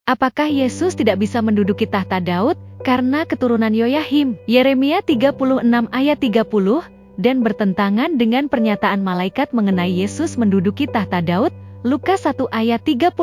Apakah Yesus tidak bisa menduduki tahta Daud karena keturunan Yoyahim? Yeremia 36 ayat 30, dan bertentangan dengan pernyataan malaikat mengenai Yesus menduduki tahta Daud, Lukas 1 ayat 32.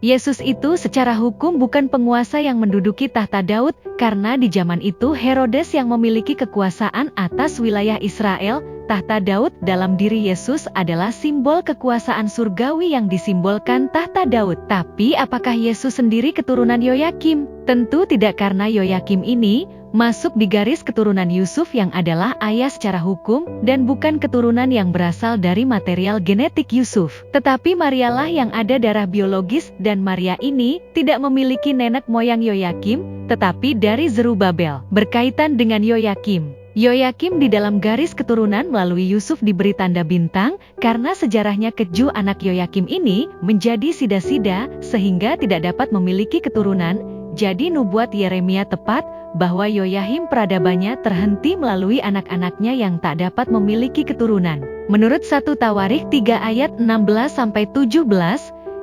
Yesus itu secara hukum bukan penguasa yang menduduki tahta Daud, karena di zaman itu Herodes yang memiliki kekuasaan atas wilayah Israel. Tahta Daud dalam diri Yesus adalah simbol kekuasaan surgawi yang disimbolkan tahta Daud. Tapi apakah Yesus sendiri keturunan Yoyakim? Tentu tidak, karena Yoyakim ini masuk di garis keturunan Yusuf yang adalah ayah secara hukum dan bukan keturunan yang berasal dari material genetik Yusuf. Tetapi Marialah yang ada darah biologis, dan Maria ini tidak memiliki nenek moyang Yoyakim, tetapi dari Zerubabel. Berkaitan dengan Yoyakim, Yoyakim di dalam garis keturunan melalui Yusuf diberi tanda bintang, karena sejarahnya keju anak Yoyakim ini menjadi sida-sida sehingga tidak dapat memiliki keturunan. Jadi nubuat Yeremia tepat bahwa Yoyahim peradabannya terhenti melalui anak-anaknya yang tak dapat memiliki keturunan. Menurut 1 Tawarikh 3 ayat 16-17,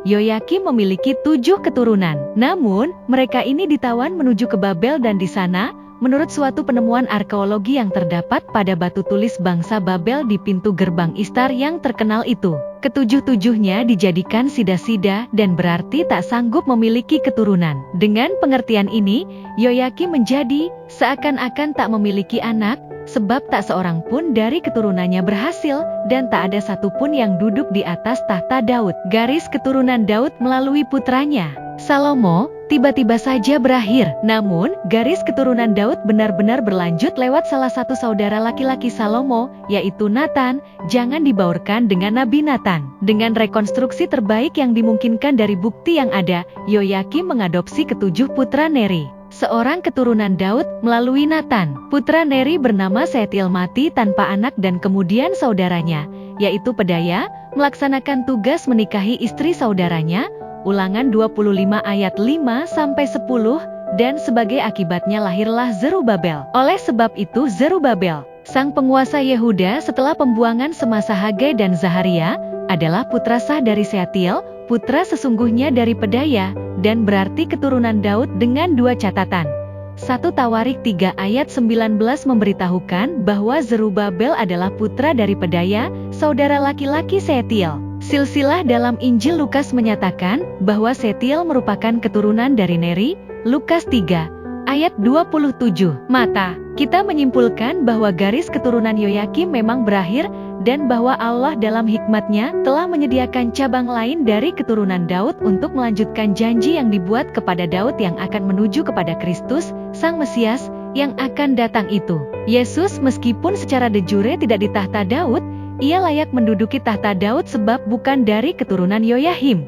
Yoyakim memiliki 7 keturunan. Namun, mereka ini ditawan menuju ke Babel, dan di sana, menurut suatu penemuan arkeologi yang terdapat pada batu tulis bangsa Babel di pintu gerbang Istar yang terkenal itu, ketujuh-tujuhnya dijadikan sida-sida dan berarti tak sanggup memiliki keturunan. Dengan pengertian ini, Yoyakim menjadi seakan-akan tak memiliki anak, sebab tak seorang pun dari keturunannya berhasil, dan tak ada satupun yang duduk di atas tahta Daud. Garis keturunan Daud melalui putranya, Salomo, tiba-tiba saja berakhir. Namun, garis keturunan Daud benar-benar berlanjut lewat salah satu saudara laki-laki Salomo, yaitu Nathan. Jangan dibaurkan dengan Nabi Nathan. Dengan rekonstruksi terbaik yang dimungkinkan dari bukti yang ada, Yoyakim mengadopsi ketujuh putra Neri, seorang keturunan Daud, melalui Nathan. Putra Neri bernama Setil mati tanpa anak, dan kemudian saudaranya, yaitu Pedaya, melaksanakan tugas menikahi istri saudaranya. Ulangan 25 ayat 5-10, dan sebagai akibatnya lahirlah Zerubabel. Oleh sebab itu Zerubabel, sang penguasa Yehuda setelah pembuangan semasa Hagai dan Zaharia, adalah putra sah dari Sealtiel, putra sesungguhnya dari Pedaya, dan berarti keturunan Daud dengan dua catatan. 1 Tawarikh 3 ayat 19 memberitahukan bahwa Zerubabel adalah putra dari Pedaya, saudara laki-laki Sealtiel. Silsilah dalam Injil Lukas menyatakan bahwa Sealtiel merupakan keturunan dari Neri, Lukas 3 ayat 27. Mata, kita menyimpulkan bahwa garis keturunan Yoyakim memang berakhir, dan bahwa Allah dalam hikmat-Nya telah menyediakan cabang lain dari keturunan Daud untuk melanjutkan janji yang dibuat kepada Daud yang akan menuju kepada Kristus, Sang Mesias, yang akan datang itu. Yesus meskipun secara de jure tidak di tahta Daud, ia layak menduduki tahta Daud sebab bukan dari keturunan Yoyahim.